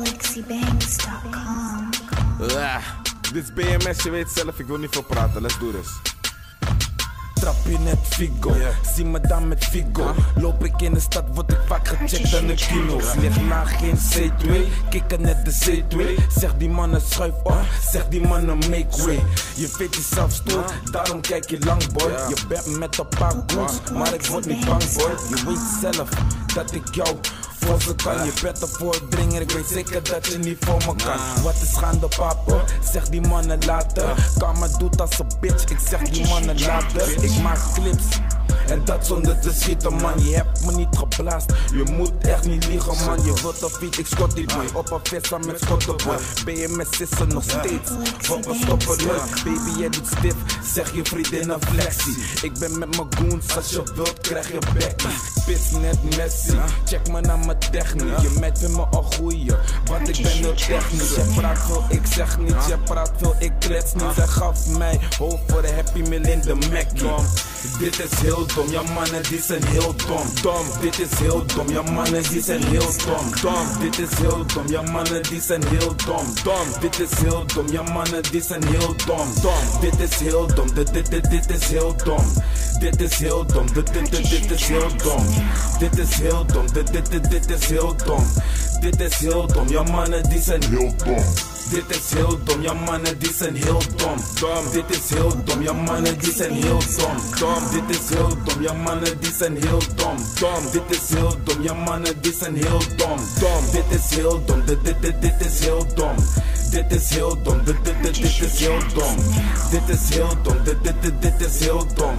LexiBanks.com. Dit is BMS, je weet zelf, ik wil niet veel praten, let's do this. Trap in het Figo, zie me dan met Figo. Loop ik in de stad, word ik vaak gecheckt aan de kino's. Lig laag geen C2, kikken net de C2. Zeg die mannen schuif op, zeg die mannen make way. Je weet jezelf stoot, daarom kijk je lang boy. Je bent met een paar goons, maar ik word niet bang boy. Je weet zelf dat ik jou voor ze kan. Je bent een voordringer, ik weet zeker dat je niet voor me kan. Wat is gaande papa, zeg die mannen later. Karma doet als een bitch, ik zeg die mannen later. Ik maak clips en dat zonder te schieten man. Je hebt me niet geblaast, je moet echt niet liegen man. Je wilt of niet, ik schot die boy op een vissa met schottenboy. BMS is er nog steeds, want we stoppen nooit. Baby jij doet stif, zeg je vriendin een flexie. Ik ben met mijn goons, als je wilt krijg je bekkie. Pis net Messi, check me naar mijn techniek. Je meid vindt me een goeie, want ik ben heel technisch. Jij praat veel, ik zeg niets, jij praat veel, ik klets niet. Zij gaf mij hoofd voor de Happy Meal in de Mackie. Dit is heel dom, ja mannen die zijn heel dom. Dit is heel dom, ja mannen die zijn heel dom. Dit is heel dom, ja mannen die zijn heel dom. Dit is heel dom, ja mannen die zijn heel dom. Dit is heel dom, dit is heel dom. Dit is heel dom, dit is heel dom. Dit is heel dom, dit is heel dom. Dit is heel dom, ja mannen die zijn heel dom. Dit is heel dom, ja mannen die zijn heel dom. Dit is heel dom, ja mannen die zijn heel dom. Dit is heel dom, ja mannen die zijn heel dom. Dit is heel dom, ja mannen die zijn heel dom. Dit is heel dom, dit is heel dom. Dit is heel dom, dit is heel dom. Dit is heel dom, dit is heel dom.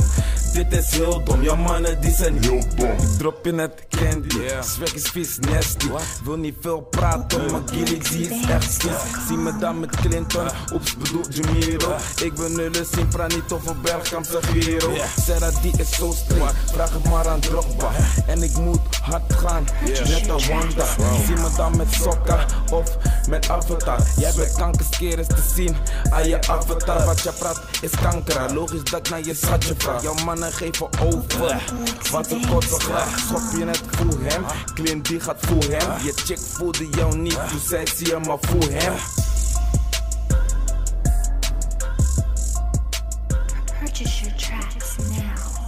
Dit is heel dom, ja mannen die zijn heel dom. Ik drop in het candy, swag is vies nasty. Wil niet veel praten, maar Gilly die is echt vies. Zie me dan met Clinton, oeps bedoel Jamiro. Ik wil nullen zien, praat niet over Bergkampse Giro. Sarah die is zo streng, vraag het maar aan Drogba. En ik moet hard gaan, net een Wanda. Zie me dan met Sokka of met Avatar. Jij bent kankerskeer is te zien aan je avatar. Wat je praat is kanker, logisch dat ik naar je schatje vraag. Jouw mannen geven over, wat een korte graag. Schop je net voel hem, Clint die gaat voel hem. Je chick voelde jou niet, toen zei zie je maar voel hem. Purchase your tracks now.